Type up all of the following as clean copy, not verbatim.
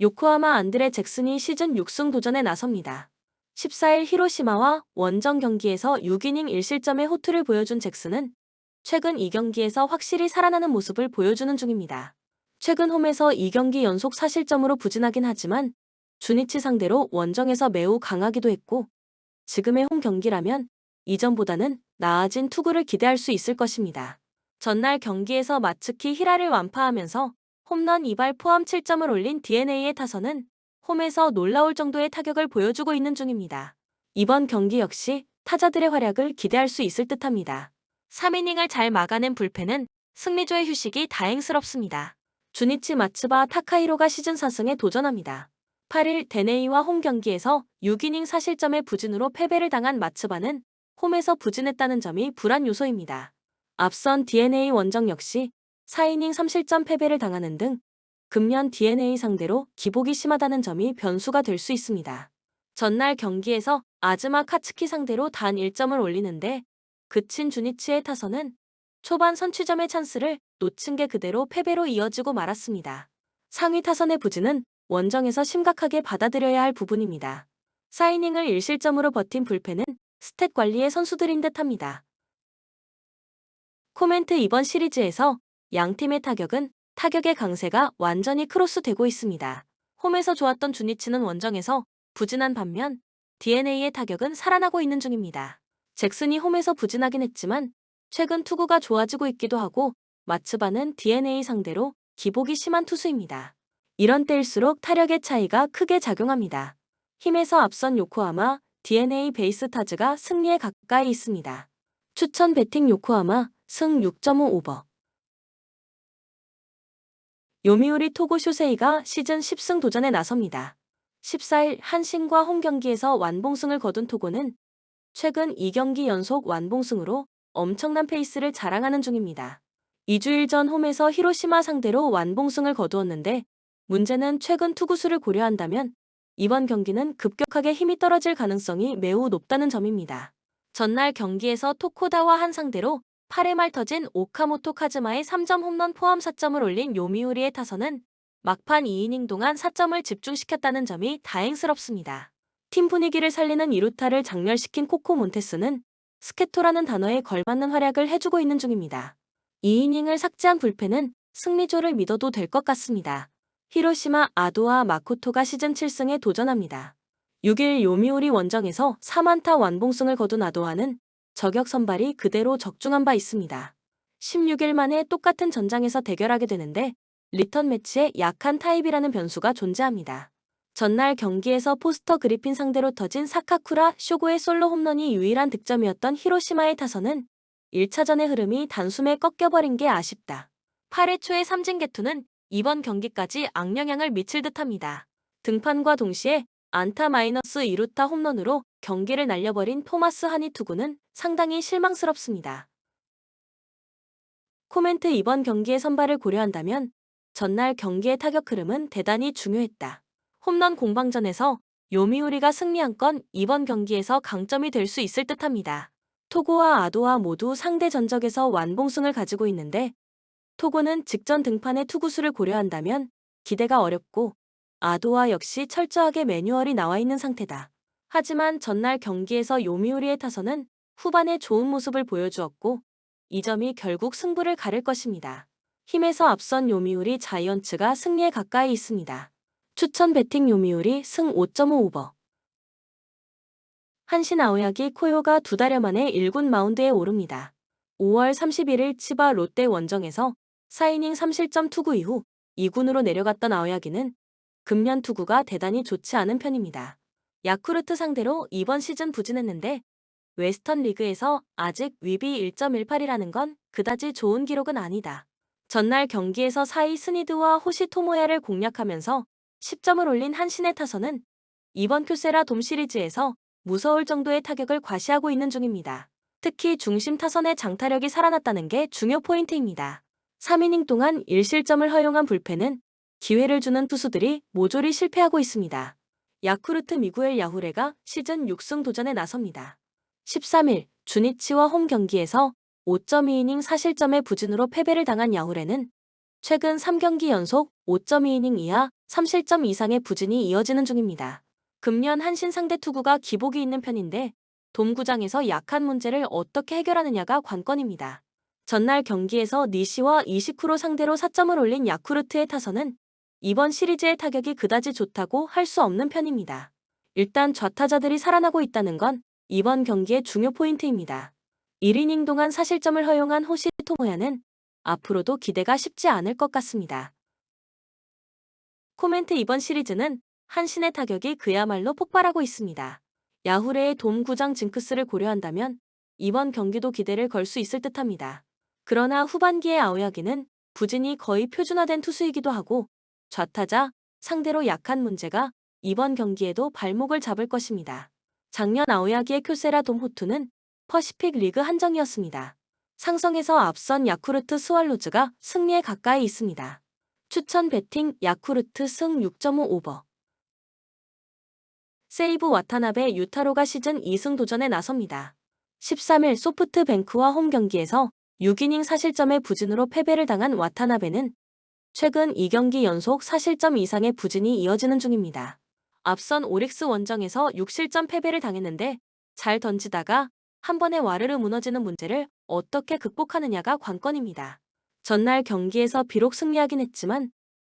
요코하마 안드레 잭슨이 시즌 6승 도전에 나섭니다. 14일 히로시마와 원정 경기에서 6이닝 1실점의 호투를 보여준 잭슨은 최근 2경기에서 확실히 살아나는 모습을 보여주는 중입니다. 최근 홈에서 2경기 연속 4실점으로 부진하긴 하지만 주니치 상대로 원정에서 매우 강하기도 했고 지금의 홈 경기라면 이전보다는 나아진 투구를 기대할 수 있을 것입니다. 전날 경기에서 마츠키 히라를 완파하면서 홈런 2발 포함 7점을 올린 DeNA의 타선은 홈에서 놀라울 정도의 타격을 보여주고 있는 중입니다. 이번 경기 역시 타자들의 활약을 기대할 수 있을 듯합니다. 3이닝을 잘 막아낸 불펜은 승리조의 휴식이 다행스럽습니다. 주니치 마츠바 타카히로가 시즌 4승에 도전합니다. 8일 데네이와 홈 경기에서 6이닝 4실점의 부진으로 패배를 당한 마츠바는 홈에서 부진했다는 점이 불안 요소입니다. 앞선 DeNA 원정 역시 4이닝 3실점 패배를 당하는 등 금년 DeNA 상대로 기복이 심하다는 점이 변수가 될 수 있습니다. 전날 경기에서 아즈마 카츠키 상대로 단 1점을 올리는데 그친 주니치의 타선은 초반 선취점의 찬스를 놓친 게 그대로 패배로 이어지고 말았습니다. 상위 타선의 부진은 원정에서 심각하게 받아들여야 할 부분입니다. 4이닝을 1실점으로 버틴 불펜은 스탯 관리의 선수들인 듯합니다. 코멘트 이번 시리즈에서 양팀의 타격의 강세가 완전히 크로스되고 있습니다. 홈에서 좋았던 주니치는 원정에서 부진한 반면 DeNA의 타격은 살아나고 있는 중입니다. 잭슨이 홈에서 부진하긴 했지만 최근 투구가 좋아지고 있기도 하고 마츠바는 DeNA 상대로 기복이 심한 투수입니다. 이런 때일수록 타력의 차이가 크게 작용합니다. 힘에서 앞선 요코하마, DeNA 베이스 타즈가 승리에 가까이 있습니다. 추천 배팅 요코하마 승 6.5 오버. 요미우리 토고 쇼세이가 시즌 10승 도전에 나섭니다. 14일 한신과 홈 경기에서 완봉승을 거둔 토고는 최근 2경기 연속 완봉승으로 엄청난 페이스를 자랑하는 중입니다. 2주일 전 홈에서 히로시마 상대로 완봉승을 거두었는데 문제는 최근 투구수를 고려한다면 이번 경기는 급격하게 힘이 떨어질 가능성이 매우 높다는 점입니다. 전날 경기에서 토코다와 한 상대로 8회 말 터진 오카모토 카즈마의 3점 홈런 포함 4점을 올린 요미우리의 타선은 막판 2이닝 동안 4점을 집중시켰다는 점이 다행스럽습니다. 팀 분위기를 살리는 2루타를 장렬시킨 코코 몬테스는 스케토라는 단어에 걸맞는 활약을 해주고 있는 중입니다. 2이닝을 삭제한 불펜은 승리조를 믿어도 될 것 같습니다. 히로시마 아도와 마코토가 시즌 7승에 도전합니다. 6일 요미우리 원정에서 4안타 완봉승을 거둔 아도와는 저격 선발이 그대로 적중한 바 있습니다. 16일 만에 똑같은 전장에서 대결하게 되는데 리턴 매치에 약한 타입이라는 변수가 존재합니다. 전날 경기에서 포스터 그리핀 상대로 터진 사카쿠라 쇼고의 솔로 홈런이 유일한 득점이었던 히로시마의 타선은 1차전의 흐름이 단숨에 꺾여버린 게 아쉽다. 8회 초의 삼진 개투는 이번 경기까지 악영향을 미칠 듯합니다. 등판과 동시에 안타 -2루타 홈런으로 경기를 날려버린 토마스 하니 투구는 상당히 실망스럽습니다. 코멘트 이번 경기의 선발을 고려한다면 전날 경기의 타격 흐름은 대단히 중요했다. 홈런 공방전에서 요미우리가 승리한 건 이번 경기에서 강점이 될 수 있을 듯합니다. 토고와 아도와 모두 상대 전적에서 완봉승을 가지고 있는데 토고는 직전 등판의 투구수를 고려한다면 기대가 어렵고 아도와 역시 철저하게 매뉴얼이 나와 있는 상태다. 하지만 전날 경기에서 요미우리의 타선은 후반에 좋은 모습을 보여주었고 이 점이 결국 승부를 가를 것입니다. 힘에서 앞선 요미우리 자이언츠가 승리에 가까이 있습니다. 추천 배팅 요미우리 승 5.5 오버. 한신 아오야기 코요가 2달여 만에 1군 마운드에 오릅니다. 5월 31일 치바 롯데 원정에서 4이닝 3실점 투구 이후 2군으로 내려갔던 아오야기는 금년 투구가 대단히 좋지 않은 편입니다. 야쿠르트 상대로 이번 시즌 부진했는데 웨스턴 리그에서 아직 위비 1.18이라는 건 그다지 좋은 기록은 아니다. 전날 경기에서 사이 스니드와 호시 토모야를 공략하면서 10점을 올린 한신의 타선은 이번 쿄세라 돔 시리즈에서 무서울 정도의 타격을 과시하고 있는 중입니다. 특히 중심 타선의 장타력이 살아났다는 게 중요 포인트입니다. 3이닝 동안 1실점을 허용한 불펜은 기회를 주는 투수들이 모조리 실패하고 있습니다. 야쿠르트 미구엘 야후레가 시즌 6승 도전에 나섭니다. 13일 주니치와 홈 경기에서 5.2이닝 4실점의 부진으로 패배를 당한 야후레는 최근 3경기 연속 5.2이닝 이하 3실점 이상의 부진이 이어지는 중입니다. 금년 한신 상대 투구가 기복이 있는 편인데 돔구장에서 약한 문제를 어떻게 해결하느냐가 관건입니다. 전날 경기에서 니시와 이시쿠로 상대로 4점을 올린 야쿠르트의 타선은 이번 시리즈의 타격이 그다지 좋다고 할 수 없는 편입니다. 일단 좌타자들이 살아나고 있다는 건 이번 경기의 중요 포인트입니다. 1이닝 동안 4실점을 허용한 호시 토모야는 앞으로도 기대가 쉽지 않을 것 같습니다. 코멘트 이번 시리즈는 한신의 타격이 그야말로 폭발하고 있습니다. 야후레의 돔구장 징크스를 고려한다면 이번 경기도 기대를 걸 수 있을 듯합니다. 그러나 후반기의 아오야기는 부진이 거의 표준화된 투수이기도 하고 좌타자 상대로 약한 문제가 이번 경기에도 발목을 잡을 것입니다. 작년 아오야기의 쿄세라 돔호투는 퍼시픽 리그 한정이었습니다. 상성에서 앞선 야쿠르트 스왈로즈가 승리에 가까이 있습니다. 추천 배팅 야쿠르트 승 6.5 오버. 세이브 와타나베 유타로가 시즌 2승 도전에 나섭니다. 13일 소프트뱅크와 홈 경기에서 6이닝 4실점의 부진으로 패배를 당한 와타나베는 최근 2경기 연속 4실점 이상의 부진이 이어지는 중입니다. 앞선 오릭스 원정에서 6실점 패배를 당했는데 잘 던지다가 한 번에 와르르 무너지는 문제를 어떻게 극복하느냐가 관건입니다. 전날 경기에서 비록 승리하긴 했지만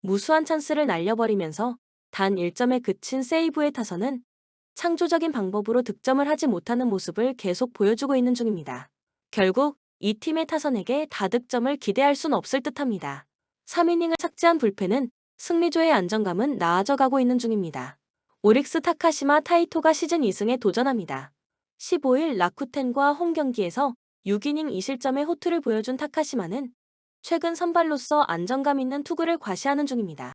무수한 찬스를 날려버리면서 단 1점에 그친 세이브의 타선은 창조적인 방법으로 득점을 하지 못하는 모습을 계속 보여주고 있는 중입니다. 결국 이 팀의 타선에게 다득점을 기대할 순 없을 듯합니다. 3이닝을 삭제한 불펜은 승리조의 안정감은 나아져가고 있는 중입니다. 오릭스 타카시마 타이토가 시즌 2승에 도전합니다. 15일 라쿠텐과 홈 경기에서 6이닝 2실점의 호투를 보여준 타카시마는 최근 선발로서 안정감 있는 투구를 과시하는 중입니다.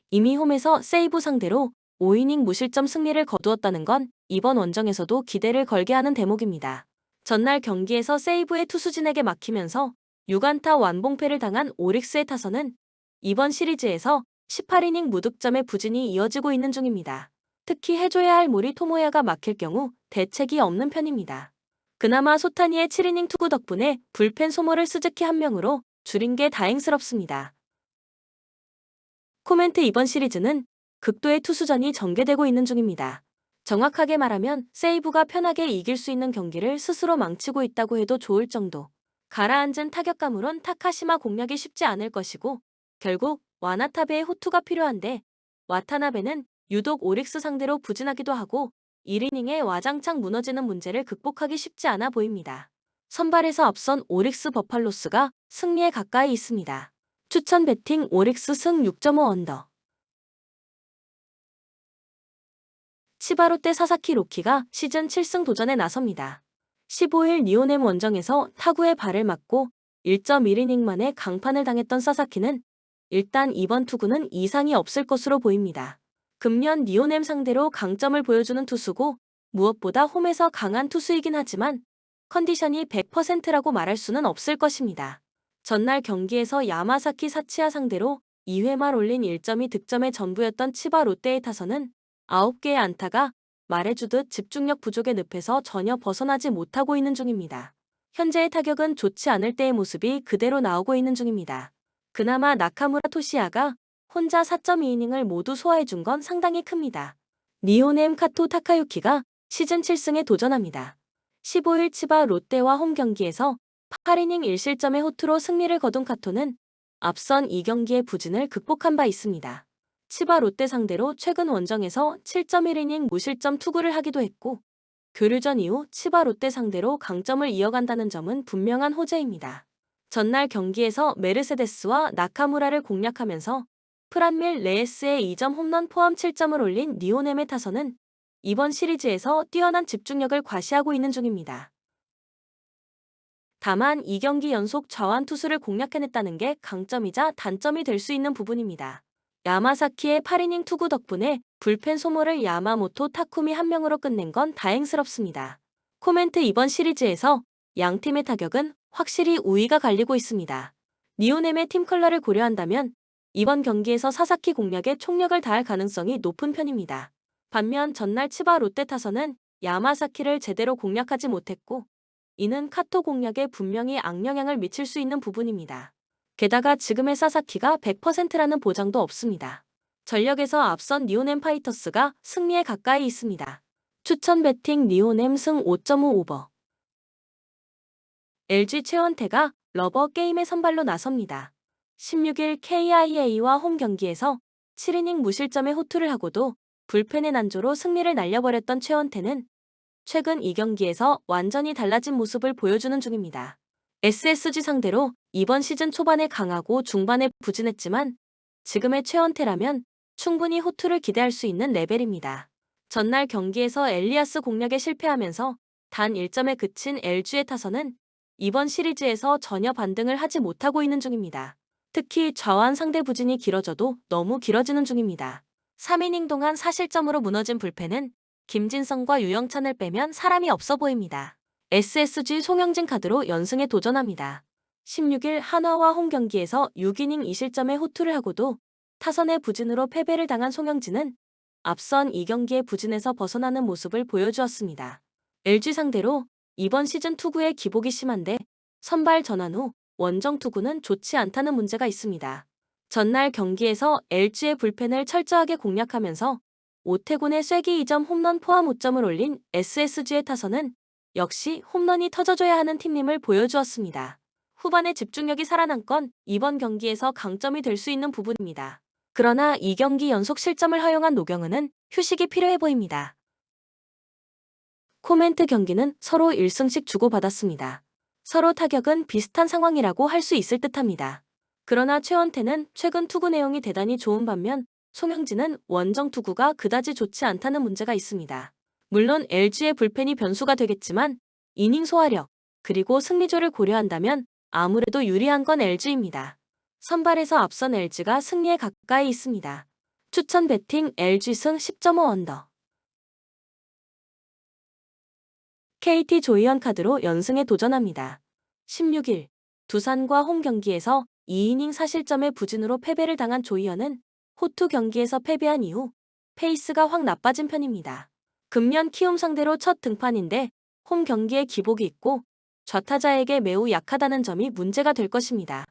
이미 홈에서 세이브 상대로 5이닝 무실점 승리를 거두었다는 건 이번 원정에서도 기대를 걸게 하는 대목입니다. 전날 경기에서 세이브의 투수진에게 막히면서 6안타 완봉패를 당한 오릭스의 타선은 이번 시리즈에서 18이닝 무득점의 부진이 이어지고 있는 중입니다. 특히 해줘야 할 모리 토모야가 막힐 경우 대책이 없는 편입니다. 그나마 소타니의 7이닝 투구 덕분에 불펜 소모를 스즈키 한 명으로 줄인 게 다행스럽습니다. 코멘트 이번 시리즈는 극도의 투수전이 전개되고 있는 중입니다. 정확하게 말하면 세이브가 편하게 이길 수 있는 경기를 스스로 망치고 있다고 해도 좋을 정도. 가라앉은 타격감으론 타카시마 공략이 쉽지 않을 것이고 결국 와나타베의 호투가 필요한데 와타나베는 유독 오릭스 상대로 부진하기도 하고 1이닝에 와장창 무너지는 문제를 극복하기 쉽지 않아 보입니다. 선발에서 앞선 오릭스 버팔로스가 승리에 가까이 있습니다. 추천 배팅 오릭스 승 6.5 언더. 치바롯데 사사키 로키가 시즌 7승 도전에 나섭니다. 15일 니오넴 원정에서 타구에 발을 맞고 1.1이닝 만에 강판을 당했던 사사키는 일단 이번 투구는 이상이 없을 것으로 보입니다. 금년 니오넴 상대로 강점을 보여주는 투수고 무엇보다 홈에서 강한 투수이긴 하지만 컨디션이 100%라고 말할 수는 없을 것입니다. 전날 경기에서 야마사키 사치야 상대로 2회 말 올린 1점이 득점의 전부였던 치바 롯데의 타선은 9개의 안타가 말해주듯 집중력 부족의 늪에서 전혀 벗어나지 못하고 있는 중입니다. 현재의 타격은 좋지 않을 때의 모습이 그대로 나오고 있는 중입니다. 그나마 나카무라 토시야가 혼자 4.2이닝을 모두 소화해준 건 상당히 큽니다. 니오넴 카토 타카유키가 시즌 7승에 도전합니다. 15일 치바 롯데와 홈 경기에서 8이닝 1실점의 호투로 승리를 거둔 카토는 앞선 2경기의 부진을 극복한 바 있습니다. 치바 롯데 상대로 최근 원정에서 7.1이닝 무실점 투구를 하기도 했고 교류전 이후 치바 롯데 상대로 강점을 이어간다는 점은 분명한 호재입니다. 전날 경기에서 메르세데스와 나카무라를 공략하면서 프란밀 레에스의 2점 홈런 포함 7점을 올린 니오넴의 타선은 이번 시리즈에서 뛰어난 집중력을 과시하고 있는 중입니다. 다만 2경기 연속 좌완 투수를 공략해냈다는 게 강점이자 단점이 될 수 있는 부분입니다. 야마사키의 8이닝 투구 덕분에 불펜 소모를 야마모토 타쿠미 한 명으로 끝낸 건 다행스럽습니다. 코멘트 이번 시리즈에서 양 팀의 타격은 확실히 우위가 갈리고 있습니다. 니오넴의 팀 컬러를 고려한다면 이번 경기에서 사사키 공략에 총력을 다할 가능성이 높은 편입니다. 반면 전날 치바 롯데 타선은 야마사키를 제대로 공략하지 못했고 이는 카토 공략에 분명히 악영향을 미칠 수 있는 부분입니다. 게다가 지금의 사사키가 100%라는 보장도 없습니다. 전력에서 앞선 니오넴 파이터스가 승리에 가까이 있습니다. 추천 배팅 니오넴 승 5.5 오버. LG 최원태가 러버 게임에 선발로 나섭니다. 16일 KIA와 홈 경기에서 7이닝 무실점의 호투를 하고도 불펜의 난조로 승리를 날려버렸던 최원태는 최근 2경기에서 완전히 달라진 모습을 보여주는 중입니다. SSG 상대로 이번 시즌 초반에 강하고 중반에 부진했지만 지금의 최원태라면 충분히 호투를 기대할 수 있는 레벨입니다. 전날 경기에서 엘리아스 공략에 실패하면서 단 1점에 그친 LG의 타선은 이번 시리즈에서 전혀 반등을 하지 못하고 있는 중입니다. 특히 좌완 상대 부진이 길어져도 너무 길어지는 중입니다. 3이닝 동안 4실점으로 무너진 불펜은 김진성과 유영찬을 빼면 사람이 없어 보입니다. SSG 송영진 카드로 연승에 도전합니다. 16일 한화와 홈 경기에서 6이닝 2실점의 호투를 하고도 타선의 부진으로 패배를 당한 송영진은 앞선 2경기의 부진에서 벗어나는 모습을 보여주었습니다. LG 상대로 이번 시즌 투구의 기복이 심한데 선발 전환 후 원정 투구는 좋지 않다는 문제가 있습니다. 전날 경기에서 LG의 불펜을 철저하게 공략하면서 오태곤의 쐐기 2점 홈런 포함 5점을 올린 SSG의 타선은 역시 홈런이 터져줘야 하는 팀임을 보여주었습니다. 후반에 집중력이 살아난 건 이번 경기에서 강점이 될 수 있는 부분입니다. 그러나 2경기 연속 실점을 허용한 노경은은 휴식이 필요해 보입니다. 코멘트 경기는 서로 1승씩 주고받았습니다. 서로 타격은 비슷한 상황이라고 할 수 있을 듯합니다. 그러나 최원태는 최근 투구 내용이 대단히 좋은 반면 송영진은 원정 투구가 그다지 좋지 않다는 문제가 있습니다. 물론 LG의 불펜이 변수가 되겠지만 이닝 소화력 그리고 승리조를 고려한다면 아무래도 유리한 건 LG입니다. 선발에서 앞선 LG가 승리에 가까이 있습니다. 추천 배팅 LG 승 10.5 언더. KT 조이현 카드로 연승에 도전합니다. 16일 두산과 홈 경기에서 2이닝 4실점의 부진으로 패배를 당한 조이현은 호투 경기에서 패배한 이후 페이스가 확 나빠진 편입니다. 금년 키움 상대로 첫 등판인데 홈 경기에 기복이 있고 좌타자에게 매우 약하다는 점이 문제가 될 것입니다.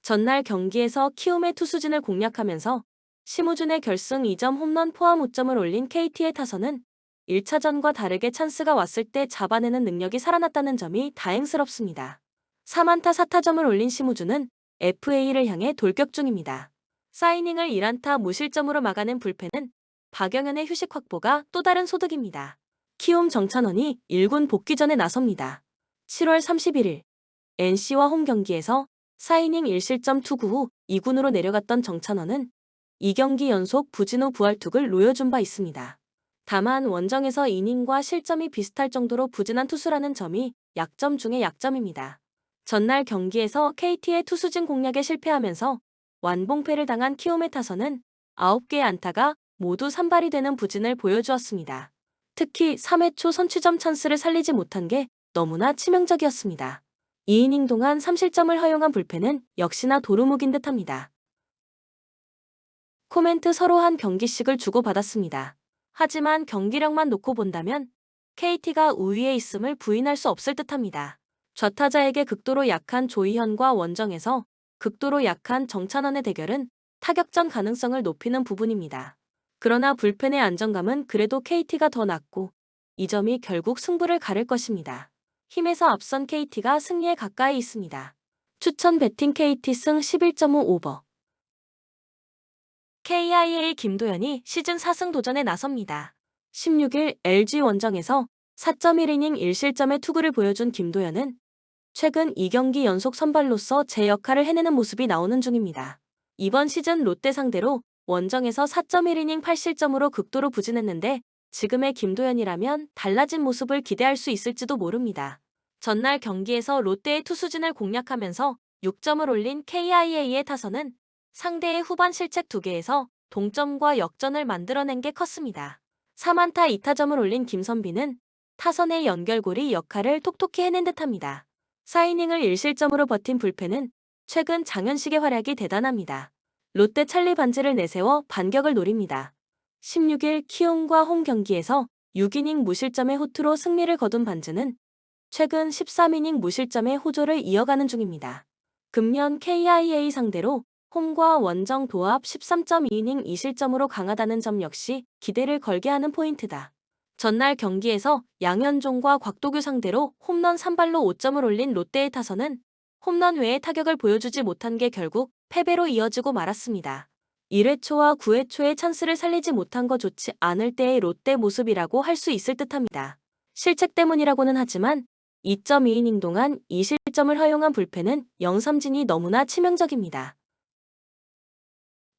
전날 경기에서 키움의 투수진을 공략하면서 심우준의 결승 2점 홈런 포함 5점을 올린 KT의 타선은 1차전과 다르게 찬스가 왔을 때 잡아내는 능력이 살아났다는 점이 다행스럽습니다. 4안타 4타점을 올린 심우준은 FA를 향해 돌격 중입니다. 사이닝을 1안타 무실점으로 막아낸 불펜은 박영현의 휴식 확보가 또 다른 소득입니다. 키움 정찬원이 1군 복귀전에 나섭니다. 7월 31일 NC와 홈 경기에서 4이닝 1실점 투구 후 2군으로 내려갔던 정찬원은 2경기 연속 부진 후 부활투를 놓여준 바 있습니다. 다만 원정에서 이닝과 실점이 비슷할 정도로 부진한 투수라는 점이 약점 중의 약점입니다. 전날 경기에서 KT의 투수진 공략에 실패하면서 완봉패를 당한 키움의 타선은 9개의 안타가 모두 산발이 되는 부진을 보여주었습니다. 특히 3회 초 선취점 찬스를 살리지 못한 게 너무나 치명적이었습니다. 2이닝 동안 3실점을 허용한 불펜은 역시나 도루묵인 듯합니다. 코멘트 서로 한 경기씩을 주고받았습니다. 하지만 경기력만 놓고 본다면 KT가 우위에 있음을 부인할 수 없을 듯합니다. 좌타자에게 극도로 약한 조이현과 원정에서 극도로 약한 정찬원의 대결은 타격전 가능성을 높이는 부분입니다. 그러나 불펜의 안정감은 그래도 KT가 더 낮고 이 점이 결국 승부를 가를 것입니다. 힘에서 앞선 KT가 승리에 가까이 있습니다. 추천 배팅 KT 승 11.5 오버. KIA 김도현이 시즌 4승 도전에 나섭니다. 16일 LG 원정에서 4.1이닝 1실점의 투구를 보여준 김도현은 최근 2경기 연속 선발로서 제 역할을 해내는 모습이 나오는 중입니다. 이번 시즌 롯데 상대로 원정에서 4.1이닝 8실점으로 극도로 부진했는데 지금의 김도현이라면 달라진 모습을 기대할 수 있을지도 모릅니다. 전날 경기에서 롯데의 투수진을 공략하면서 6점을 올린 KIA의 타선은 상대의 후반 실책 2개에서 동점과 역전을 만들어낸 게 컸습니다. 3안타 2타점을 올린 김선비는 타선의 연결고리 역할을 톡톡히 해낸 듯합니다. 4이닝을 1실점으로 버틴 불펜은 최근 장현식의 활약이 대단합니다. 롯데 찰리 반지를 내세워 반격을 노립니다. 16일 키움과 홈 경기에서 6이닝 무실점의 호투로 승리를 거둔 반지는 최근 13이닝 무실점의 호조를 이어가는 중입니다. 금년 KIA 상대로 홈과 원정 도합 13.2이닝 2실점으로 강하다는 점 역시 기대를 걸게 하는 포인트다. 전날 경기에서 양현종과 곽도규 상대로 홈런 3발로 5점을 올린 롯데의 타선은 홈런 외의 타격을 보여주지 못한 게 결국 패배로 이어지고 말았습니다. 1회 초와 9회 초에 찬스를 살리지 못한 거 좋지 않을 때의 롯데 모습이라고 할 수 있을 듯합니다. 실책 때문이라고는 하지만 2.2이닝 동안 2실점을 허용한 불펜은 영삼진이 너무나 치명적입니다.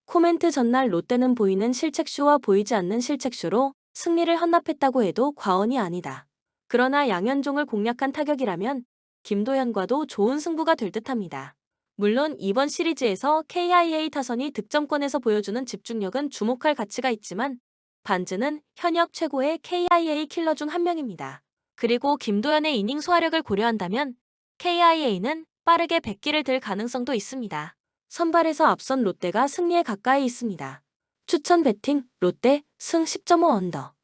코멘트 전날 롯데는 보이는 실책쇼와 보이지 않는 실책쇼로 승리를 헌납했다고 해도 과언이 아니다. 그러나 양현종을 공략한 타격이라면 김도현과도 좋은 승부가 될 듯합니다. 물론 이번 시리즈에서 KIA 타선이 득점권에서 보여주는 집중력은 주목할 가치가 있지만 반즈는 현역 최고의 KIA 킬러 중 한 명입니다. 그리고 김도현의 이닝 소화력을 고려한다면 KIA는 빠르게 100기를 들 가능성도 있습니다. 선발에서 앞선 롯데가 승리에 가까이 있습니다. 추천 배팅 롯데 승 10.5 언더.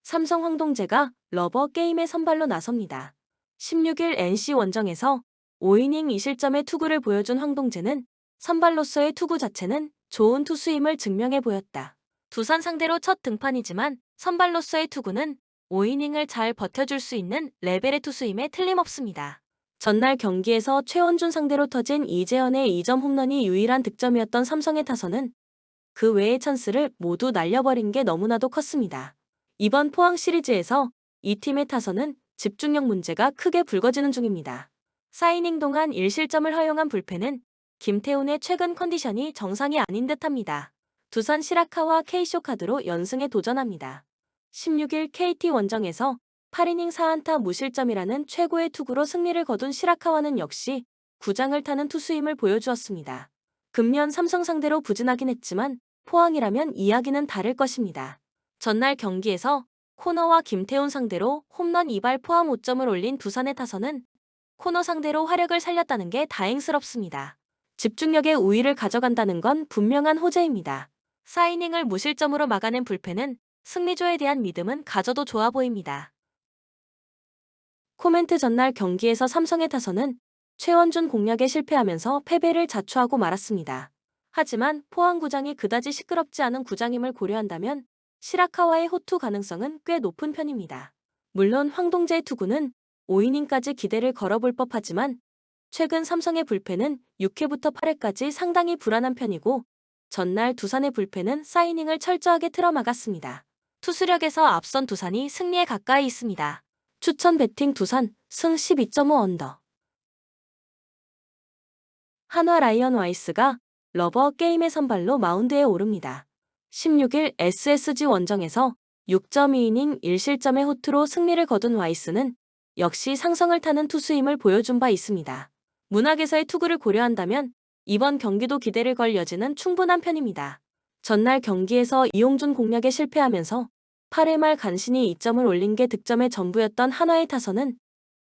삼성 황동재가 러버 게임에 선발로 나섭니다. 16일 NC 원정에서 5이닝 2실점의 투구를 보여준 황동재는 선발로서의 투구 자체는 좋은 투수임을 증명해 보였다. 두산 상대로 첫 등판이지만 선발로서의 투구는 5이닝을 잘 버텨줄 수 있는 레벨의 투수임에 틀림없습니다. 전날 경기에서 최원준 상대로 터진 이재현의 2점 홈런이 유일한 득점이었던 삼성의 타선은 그 외의 찬스를 모두 날려버린 게 너무나도 컸습니다. 이번 포항 시리즈에서 이 팀의 타선은 집중력 문제가 크게 불거지는 중입니다. 4이닝 동안 1실점을 허용한 불펜은 김태훈의 최근 컨디션이 정상이 아닌 듯합니다. 두산 시라카와 K쇼 카드로 연승에 도전합니다. 16일 KT 원정에서 8이닝 4안타 무실점이라는 최고의 투구로 승리를 거둔 시라카와는 역시 구장을 타는 투수임을 보여주었습니다. 금년 삼성 상대로 부진하긴 했지만 포항이라면 이야기는 다를 것입니다. 전날 경기에서 코너와 김태훈 상대로 홈런 2발 포함 5점을 올린 두산의 타선은 코너 상대로 화력을 살렸다는 게 다행스럽습니다. 집중력의 우위를 가져간다는 건 분명한 호재입니다. 4이닝을 무실점으로 막아낸 불펜은 승리조에 대한 믿음은 가져도 좋아 보입니다. 코멘트 전날 경기에서 삼성의 타선은 최원준 공략에 실패하면서 패배를 자초하고 말았습니다. 하지만 포항 구장이 그다지 시끄럽지 않은 구장임을 고려한다면 시라카와의 호투 가능성은 꽤 높은 편입니다. 물론 황동재의 투구는 5이닝까지 기대를 걸어볼 법하지만 최근 삼성의 불펜은 6회부터 8회까지 상당히 불안한 편이고 전날 두산의 불펜은 4이닝을 철저하게 틀어막았습니다. 투수력에서 앞선 두산이 승리에 가까이 있습니다. 추천 배팅 두산 승 12.5 언더. 한화 라이언 와이스가 러버 게임의 선발로 마운드에 오릅니다. 16일 SSG 원정에서 6.2이닝 1실점의 호투로 승리를 거둔 와이스는 역시 상성을 타는 투수임을 보여준 바 있습니다. 문학에서의 투구를 고려한다면 이번 경기도 기대를 걸 여지는 충분한 편입니다. 전날 경기에서 이용준 공략에 실패하면서 8회 말 간신히 2점을 올린 게 득점의 전부였던 한화의 타선은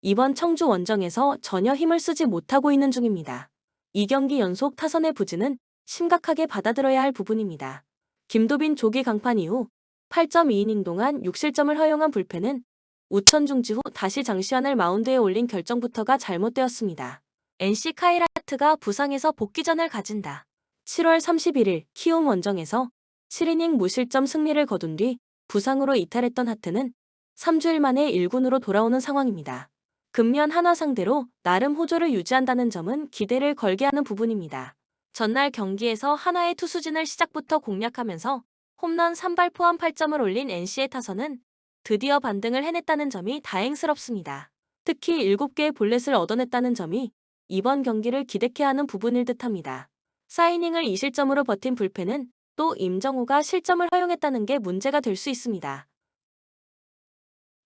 이번 청주 원정에서 전혀 힘을 쓰지 못하고 있는 중입니다. 2경기 연속 타선의 부진은 심각하게 받아들여야 할 부분입니다. 김도빈 조기 강판 이후 8.2이닝 동안 6실점을 허용한 불펜은 우천 중지 후 다시 장시환을 마운드에 올린 결정부터가 잘못되었습니다. NC 카이라트가 부상에서 복귀전을 가진다. 7월 31일 키움 원정에서 7이닝 무실점 승리를 거둔 뒤 부상으로 이탈했던 하트는 3주일 만에 1군으로 돌아오는 상황입니다. 금년 한화 상대로 나름 호조를 유지한다는 점은 기대를 걸게 하는 부분입니다. 전날 경기에서 한화의 투수진을 시작부터 공략하면서 홈런 3발 포함 8점을 올린 NC의 타선은 드디어 반등을 해냈다는 점이 다행스럽습니다. 특히 7개의 볼넷을 얻어냈다는 점이 이번 경기를 기대케 하는 부분일 듯합니다. 4이닝을 2실점으로 버틴 불펜은 또 임정호가 실점을 허용했다는 게 문제가 될 수 있습니다.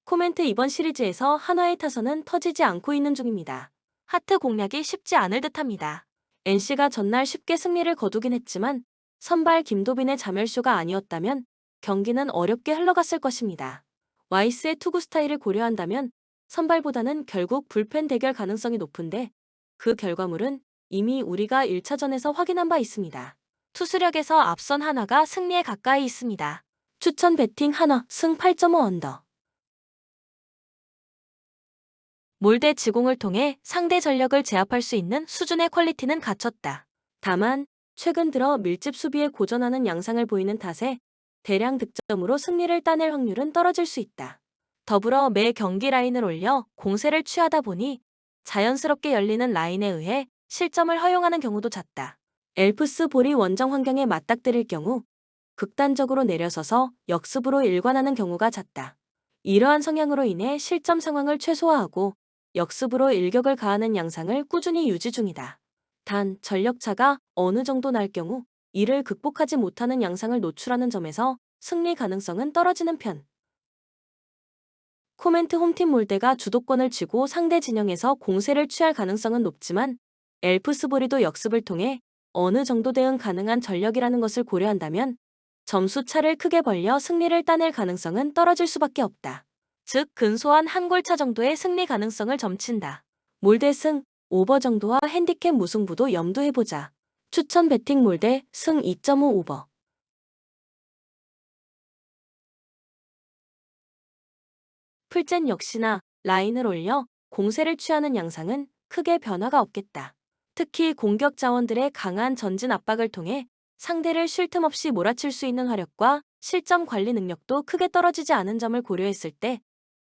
코멘트 이번 시리즈에서 한화의 타선은 터지지 않고 있는 중입니다. 하트 공략이 쉽지 않을 듯합니다. NC가 전날 쉽게 승리를 거두긴 했지만 선발 김도빈의 자멸쇼가 아니었다면 경기는 어렵게 흘러갔을 것입니다. 와이스의 투구 스타일을 고려한다면 선발보다는 결국 불펜 대결 가능성이 높은데 그 결과물은 이미 우리가 1차전에서 확인한 바 있습니다. 투수력에서 앞선 한화가 승리에 가까이 있습니다. 추천 배팅 한화 승 8.5 언더. 몰대 지공을 통해 상대 전력을 제압할 수 있는 수준의 퀄리티는 갖췄다. 다만 최근 들어 밀집 수비에 고전하는 양상을 보이는 탓에 대량 득점으로 승리를 따낼 확률은 떨어질 수 있다. 더불어 매 경기 라인을 올려 공세를 취하다 보니 자연스럽게 열리는 라인에 의해 실점을 허용하는 경우도 잦다. 엘프스 볼이 원정 환경에 맞닥뜨릴 경우 극단적으로 내려서서 역습으로 일관하는 경우가 잦다. 이러한 성향으로 인해 실점 상황을 최소화하고 역습으로 일격을 가하는 양상을 꾸준히 유지 중이다. 단, 전력차가 어느 정도 날 경우 이를 극복하지 못하는 양상을 노출하는 점에서 승리 가능성은 떨어지는 편. 코멘트 홈팀 몰대가 주도권을 쥐고 상대 진영에서 공세를 취할 가능성은 높지만 엘프스보리도 역습을 통해 어느 정도 대응 가능한 전력이라는 것을 고려한다면 점수 차를 크게 벌려 승리를 따낼 가능성은 떨어질 수밖에 없다. 즉 근소한 한 골차 정도의 승리 가능성을 점친다. 몰대 승, 오버 정도와 핸디캡 무승부도 염두해보자. 추천 베팅 몰대 승 2.5 오버. 풀젠 역시나 라인을 올려 공세를 취하는 양상은 크게 변화가 없겠다. 특히 공격 자원들의 강한 전진 압박을 통해 상대를 쉴 틈 없이 몰아칠 수 있는 화력과 실점 관리 능력도 크게 떨어지지 않은 점을 고려했을 때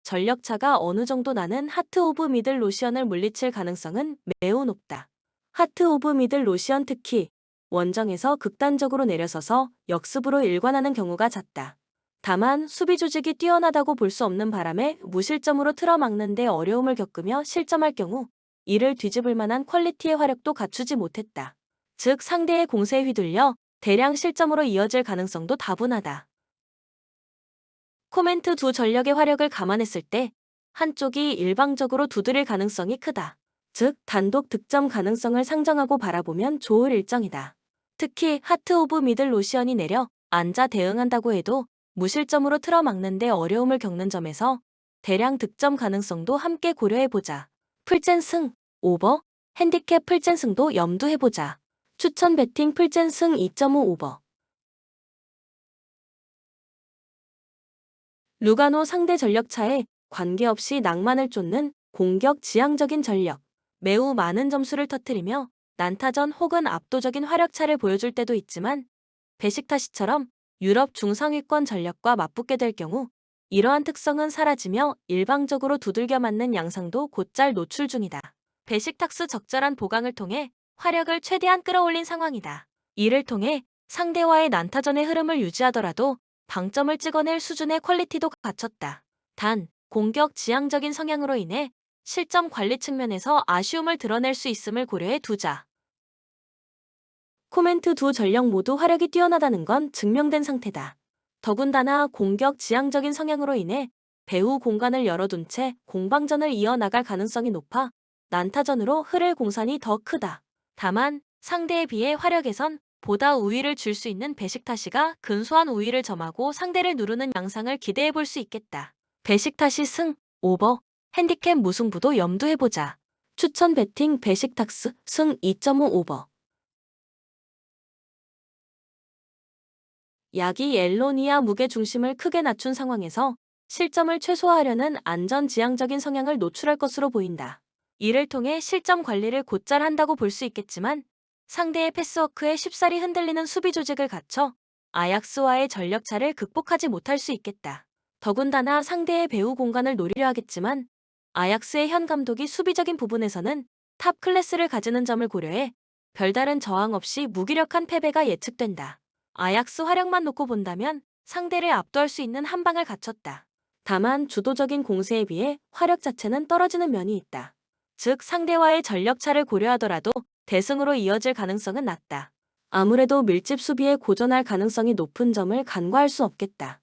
전력차가 어느 정도 나는 하트 오브 미들 로시언을 물리칠 가능성은 매우 높다. 하트 오브 미들 로시언 특히 원정에서 극단적으로 내려서서 역습으로 일관하는 경우가 잦다. 다만 수비 조직이 뛰어나다고 볼 수 없는 바람에 무실점으로 틀어막는 데 어려움을 겪으며 실점할 경우 이를 뒤집을 만한 퀄리티의 화력도 갖추지 못했다. 즉 상대의 공세에 휘둘려 대량 실점으로 이어질 가능성도 다분하다. 코멘트 두 전력의 화력을 감안했을 때 한쪽이 일방적으로 두드릴 가능성이 크다. 즉 단독 득점 가능성을 상정하고 바라보면 좋을 일정이다. 특히 하트 오브 미들 로시언이 내려 앉아 대응한다고 해도 무실점으로 틀어막는 데 어려움을 겪는 점에서 대량 득점 가능성도 함께 고려해보자. 풀젠 승, 오버, 핸디캡 풀젠 승도 염두해보자. 추천 베팅 풀젠 승 2.5 오버. 루가노 상대 전력차에 관계없이 낭만을 쫓는 공격 지향적인 전력. 매우 많은 점수를 터뜨리며 난타전 혹은 압도적인 활약차를 보여줄 때도 있지만 베식타시처럼 유럽 중상위권 전력과 맞붙게 될 경우 이러한 특성은 사라지며 일방적으로 두들겨 맞는 양상도 곧잘 노출 중이다. 베식탁스 적절한 보강을 통해 화력을 최대한 끌어올린 상황이다. 이를 통해 상대와의 난타전의 흐름을 유지하더라도 방점을 찍어낼 수준의 퀄리티도 갖췄다. 단, 공격 지향적인 성향으로 인해 실점 관리 측면에서 아쉬움을 드러낼 수 있음을 고려해 두자. 코멘트 두 전력 모두 화력이 뛰어나다는 건 증명된 상태다. 더군다나 공격 지향적인 성향으로 인해 배후 공간을 열어둔 채 공방전을 이어나갈 가능성이 높아 난타전으로 흐를 공산이 더 크다. 다만 상대에 비해 화력에선 보다 우위를 줄 수 있는 베식타시가 근소한 우위를 점하고 상대를 누르는 양상을 기대해 볼 수 있겠다. 베식타시 승, 오버, 핸디캡 무승부도 염두해보자. 추천 베팅 베식탁스 승 2.5 오버. 약이 엘로니아 무게 중심을 크게 낮춘 상황에서 실점을 최소화하려는 안전지향적인 성향을 노출할 것으로 보인다. 이를 통해 실점 관리를 곧잘 한다고 볼 수 있겠지만 상대의 패스워크에 쉽사리 흔들리는 수비 조직을 갖춰 아약스와의 전력차를 극복하지 못할 수 있겠다. 더군다나 상대의 배후 공간을 노리려 하겠지만 아약스의 현 감독이 수비적인 부분에서는 탑 클래스를 가지는 점을 고려해 별다른 저항 없이 무기력한 패배가 예측된다. 아약스 활약만 놓고 본다면 상대를 압도할 수 있는 한 방을 갖췄다. 다만 주도적인 공세에 비해 화력 자체는 떨어지는 면이 있다. 즉 상대와의 전력차를 고려하더라도 대승으로 이어질 가능성은 낮다. 아무래도 밀집 수비에 고전할 가능성이 높은 점을 간과할 수 없겠다.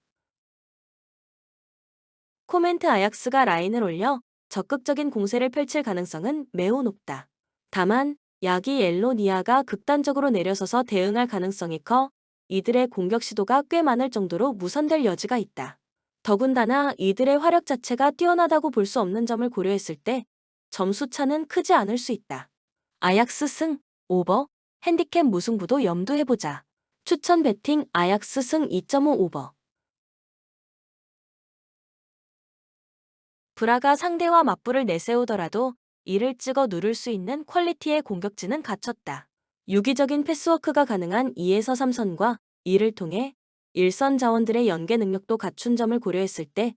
코멘트 아약스가 라인을 올려 적극적인 공세를 펼칠 가능성은 매우 높다. 다만 야기 엘로니아가 극단적으로 내려서서 대응할 가능성이 커 이들의 공격 시도가 꽤 많을 정도로 무산될 여지가 있다. 더군다나 이들의 화력 자체가 뛰어나다고 볼 수 없는 점을 고려했을 때 점수 차는 크지 않을 수 있다. 아약스 승, 오버, 핸디캡 무승부도 염두해보자. 추천 베팅 아약스 승 2.5 오버. 브라가 상대와 맞불을 내세우더라도 이를 찍어 누를 수 있는 퀄리티의 공격진은 갖췄다. 유기적인 패스워크가 가능한 2에서 3선과 이를 통해 일선 자원들의 연계 능력도 갖춘 점을 고려했을 때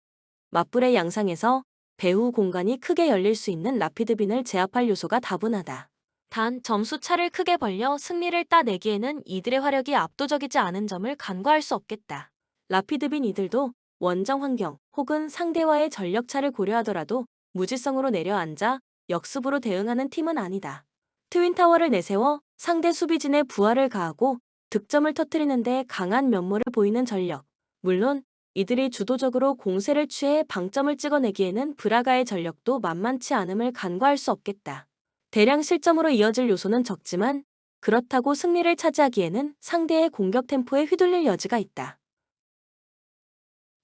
맞불의 양상에서 배후 공간이 크게 열릴 수 있는 라피드빈을 제압할 요소가 다분하다. 단 점수 차를 크게 벌려 승리를 따내기에는 이들의 화력이 압도적이지 않은 점을 간과할 수 없겠다. 라피드빈 이들도 원정 환경 혹은 상대와의 전력 차를 고려하더라도 무지성으로 내려앉아 역습으로 대응하는 팀은 아니다. 트윈타워를 내세워 상대 수비진의 부하를 가하고 득점을 터뜨리는 데 강한 면모를 보이는 전력. 물론 이들이 주도적으로 공세를 취해 방점을 찍어내기에는 브라가의 전력도 만만치 않음을 간과할 수 없겠다. 대량 실점으로 이어질 요소는 적지만 그렇다고 승리를 차지하기에는 상대의 공격 템포에 휘둘릴 여지가 있다.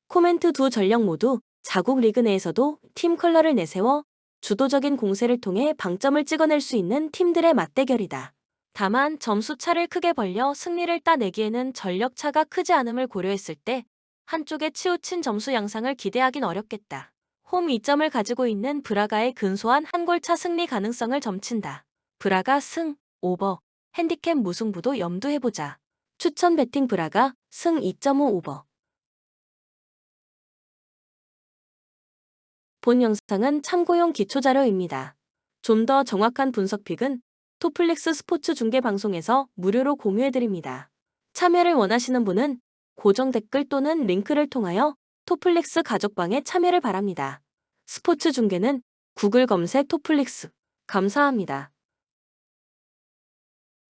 코멘트 두 전력 모두 자국 리그 내에서도 팀 컬러를 내세워 주도적인 공세를 통해 방점을 찍어낼 수 있는 팀들의 맞대결이다. 다만 점수 차를 크게 벌려 승리를 따내기에는 전력 차가 크지 않음을 고려했을 때 한쪽에 치우친 점수 양상을 기대하긴 어렵겠다. 홈 2점을 가지고 있는 브라가의 근소한 한 골차 승리 가능성을 점친다. 브라가 승, 오버, 핸디캡 무승부도 염두해보자. 추천 베팅 브라가 승 2.5 오버. 본 영상은 참고용 기초자료입니다. 좀 더 정확한 분석픽은 토플릭스 스포츠 중계 방송에서 무료로 공유해드립니다. 참여를 원하시는 분은 고정 댓글 또는 링크를 통하여 토플릭스 가족방에 참여를 바랍니다. 스포츠 중계는 구글 검색 토플릭스. 감사합니다.